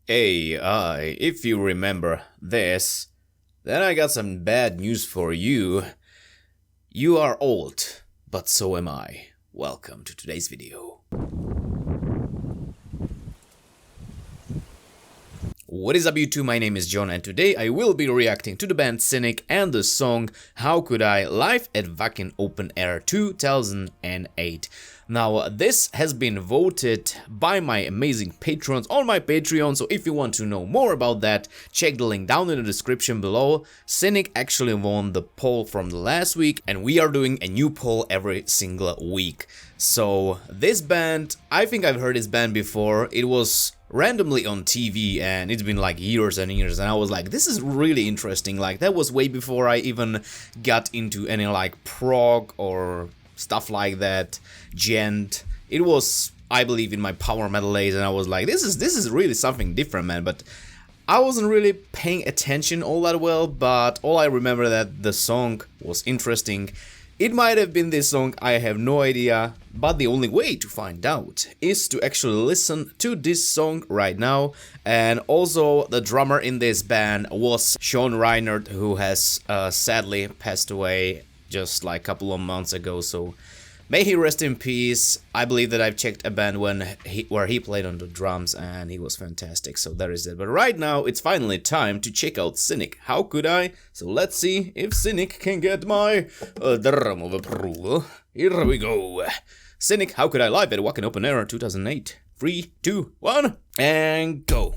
If you remember this, then I got some bad news for you. You are old, but so am I. Welcome to today's video. What is up YouTube, my name is John and today I will be reacting to the band Cynic and the song How Could I live at Wacken Open Air 2008. Now this has been voted by my amazing patrons on my Patreon, so if you want to know more about that, check the link down in the description below. Cynic actually won the poll from the last week and we are doing a new poll every single week. So this band, I think I've heard this band before. It was randomly on TV and it's been like years and years and I was like, this is really interesting. Like that was way before I even got into any like prog or stuff like that, gent. It was, I believe, in my power metal days and I was like, this is really something different, man. But I wasn't really paying attention all that well, but all I remember that the song was interesting. It might have been this song, I have no idea, but the only way to find out is to actually listen to this song right now. And also the drummer in this band was Sean Reinert, who has sadly passed away just like a couple of months ago, so may he rest in peace. I believe that I've checked a band where he played on the drums and he was fantastic, so there is it. But right now it's finally time to check out Cynic. How could I? So let's see if Cynic can get my drum of approval. Here we go. Cynic, How Could I live at Wacken Open Air 2008. 3, 2, 1, and go.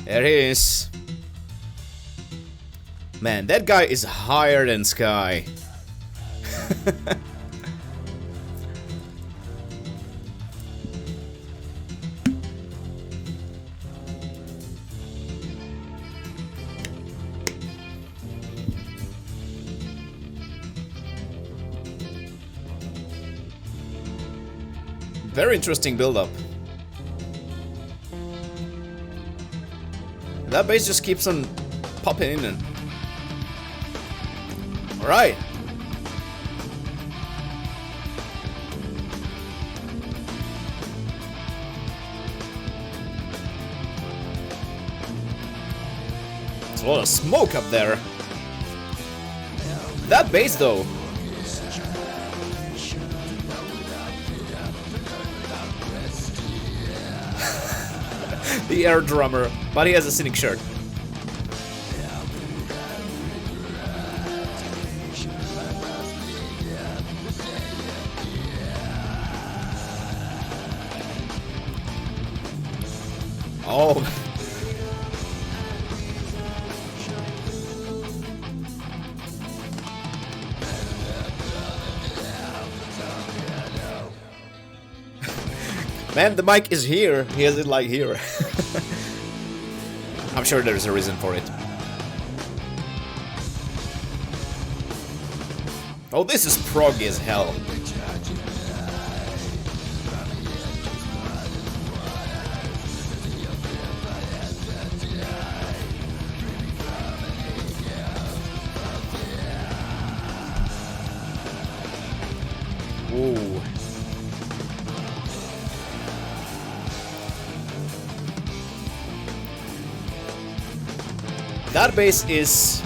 There he is. Man, that guy is higher than sky. Very interesting build-up. That bass just keeps on popping in and... Alright. There's a lot of smoke up there. That bass though. The air drummer, but he has a Cynic shirt. Oh. Man, the mic is here. He has it like here. I'm sure there's a reason for it. Oh, this is proggy as hell. Ooh. That bass is...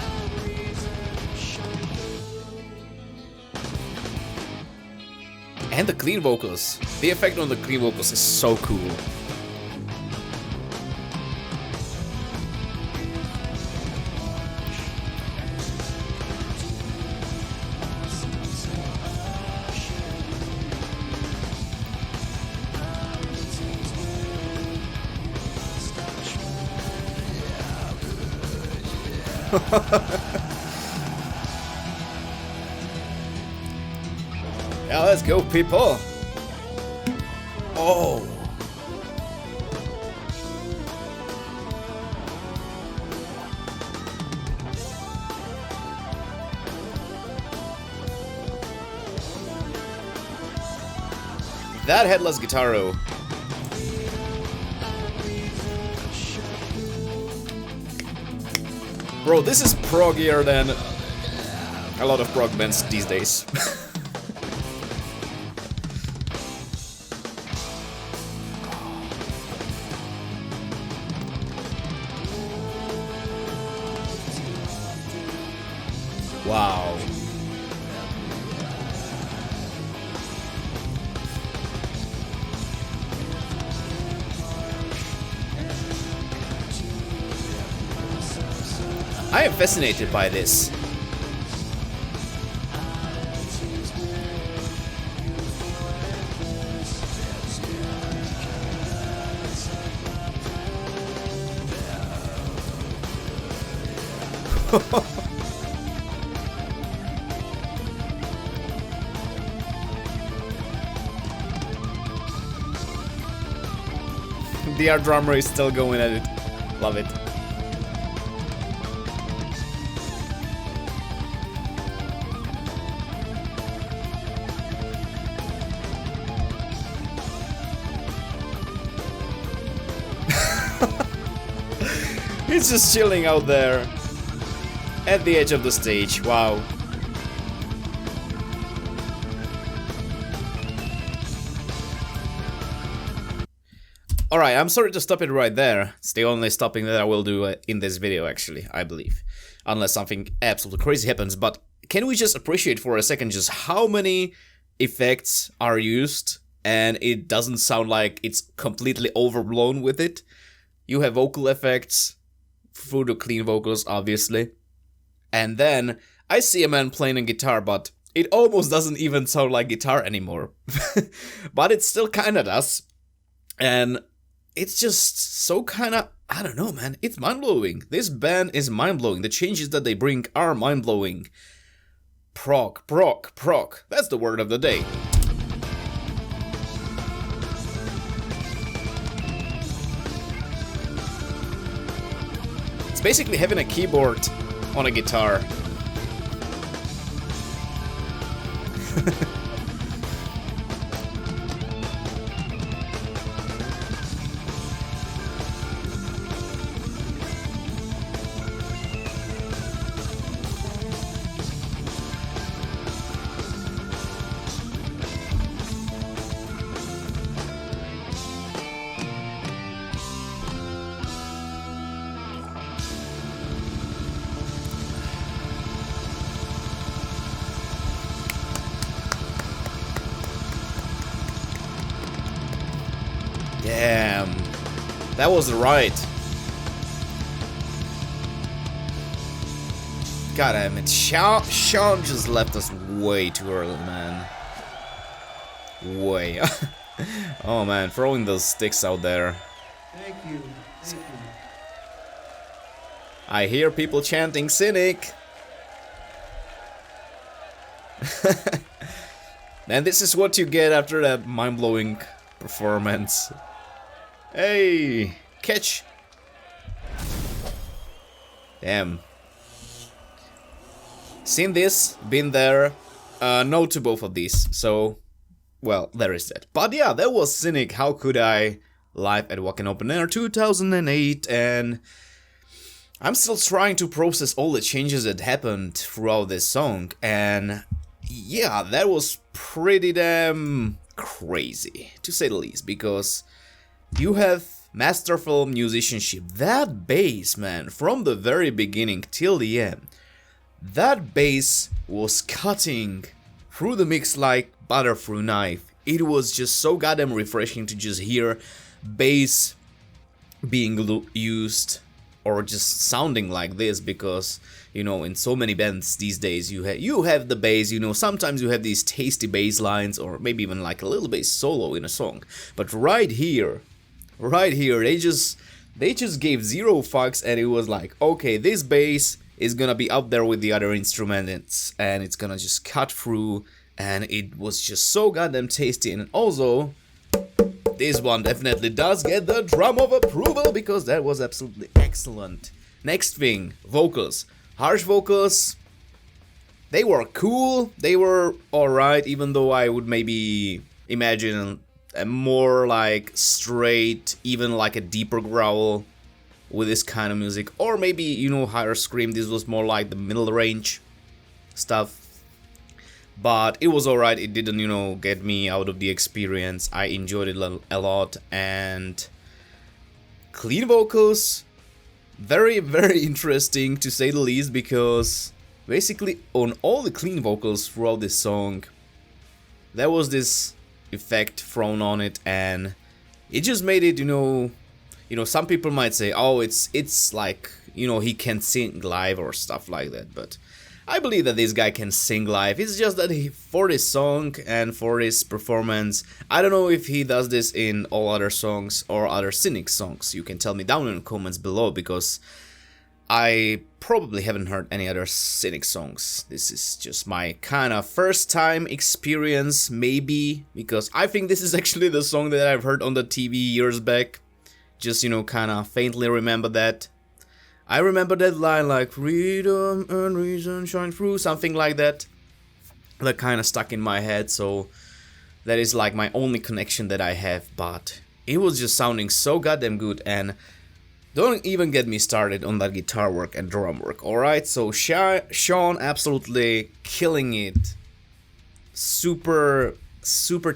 And the clean vocals. The effect on the clean vocals is so cool. Yeah, let's go, people. Oh. That headless guitarro. Bro, this is proggier than a lot of prog bands these days. Wow. I am fascinated by this. The air drummer is still going at it. Love it. He's just chilling out there at the edge of the stage. Wow. Alright, I'm sorry to stop it right there. It's the only stopping that I will do in this video, actually, I believe. Unless something absolutely crazy happens. But can we just appreciate for a second just how many effects are used and it doesn't sound like it's completely overblown with it? You have vocal effects through the clean vocals, obviously. And then I see a man playing a guitar, but it almost doesn't even sound like guitar anymore. But it still kinda does. And it's just so kinda, I don't know, man, it's mind-blowing. This band is mind-blowing. The changes that they bring are mind-blowing. Prog, prog, prog. That's the word of the day. It's basically having a keyboard on a guitar. Damn, that was right. God damn it, Sean just left us way too early, man. Way. Oh man, throwing those sticks out there. Thank you. Thank you. I hear people chanting Cynic. And this is what you get after that mind-blowing performance. Hey, catch. Damn. Seen this, been there, no to both of these, so, well, there is that. But yeah, that was Cynic, How Could I, live at Wacken Open Air 2008, and I'm still trying to process all the changes that happened throughout this song, and yeah, that was pretty damn crazy, to say the least, because you have masterful musicianship. That bass, man, from the very beginning till the end, that bass was cutting through the mix like butter through knife. It was just so goddamn refreshing to just hear bass being used or just sounding like this, because, you know, in so many bands these days you have the bass, you know, sometimes you have these tasty bass lines or maybe even like a little bass solo in a song. But right here, they just gave zero fucks, and it was like, okay, this bass is gonna be up there with the other instruments and it's gonna just cut through, and it was just so goddamn tasty. And also, this one definitely does get the drum of approval, because that was absolutely excellent. Next thing, vocals. Harsh vocals, they were cool, they were alright, even though I would maybe imagine a more like straight, even like a deeper growl with this kind of music, or maybe, you know, higher scream. This was more like the middle range stuff, but it was alright. It didn't, you know, get me out of the experience. I enjoyed it a lot. And clean vocals, very, very interesting to say the least, because basically on all the clean vocals throughout this song, there was this effect thrown on it, and it just made it, some people might say, oh, it's like, he can sing live or stuff like that, but I believe that this guy can sing live. It's just that for this song and for his performance, I don't know if he does this in all other songs or other Cynic songs. You can tell me down in the comments below, because I probably haven't heard any other Cynic songs. This is just my kind of first time experience, maybe, because I think this is actually the song that I've heard on the TV years back. Just, kind of faintly remember that. I remember that line like, freedom and reason shine through, something like that. That kind of stuck in my head, so that is like my only connection that I have, but it was just sounding so goddamn good, and don't even get me started on that guitar work and drum work, alright? So Sean absolutely killing it. Super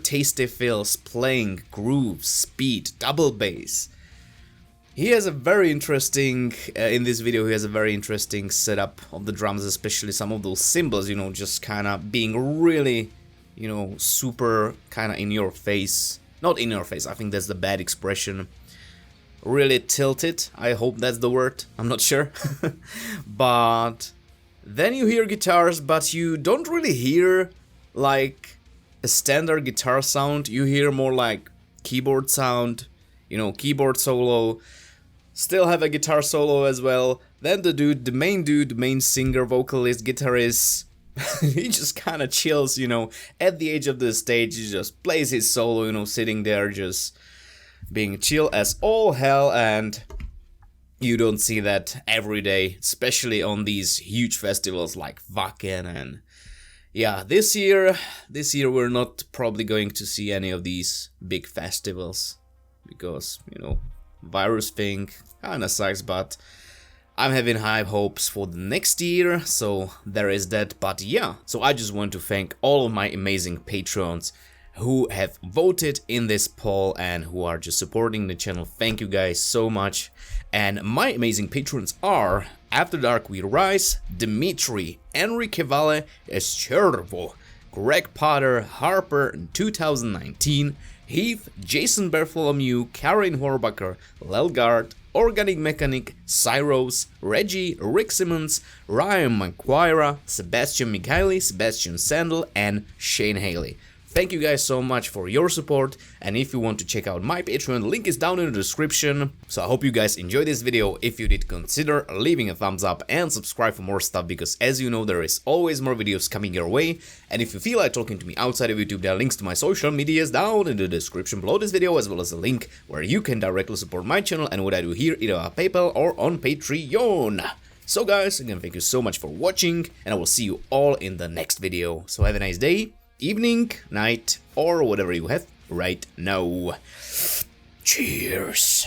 tasty fills, playing, grooves, speed, double bass. He has a very interesting, in this video, he has a very interesting setup of the drums, especially some of those cymbals, just kind of being really, super kind of in your face. Not in your face, I think that's the bad expression. Really tilted, I hope that's the word, I'm not sure. But then you hear guitars, but you don't really hear like a standard guitar sound. You hear more like keyboard sound, keyboard solo. Still have a guitar solo as well. Then the main singer, vocalist, guitarist, he just kind of chills, at the edge of the stage. He just plays his solo, sitting there just being chill as all hell, and you don't see that every day, especially on these huge festivals like Wacken. And yeah, this year we're not probably going to see any of these big festivals because, virus thing kinda sucks, but I'm having high hopes for the next year, so there is that. But yeah, so I just want to thank all of my amazing patrons who have voted in this poll and who are just supporting the channel. Thank you guys so much. And my amazing patrons are After Dark We Rise, Dimitri, Enrique Valle, Eschervo, Greg Potter, Harper 2019, Heath, Jason Bartholomew, Karen Horbacher, Lelgard, Organic Mechanic, Cyros, Reggie, Rick Simmons, Ryan Manquira, Sebastian Mikhaili, Sebastian Sandel, and Shane Haley. Thank you guys so much for your support, and if you want to check out my Patreon, the link is down in the description. So I hope you guys enjoyed this video. If you did, consider leaving a thumbs up and subscribe for more stuff, because as you know, there is always more videos coming your way. And if you feel like talking to me outside of YouTube, there are links to my social medias down in the description below this video, as well as a link where you can directly support my channel and what I do here, either on PayPal or on Patreon. So guys, again, thank you so much for watching, and I will see you all in the next video. So have a nice day, evening, night, or whatever you have right now. Cheers.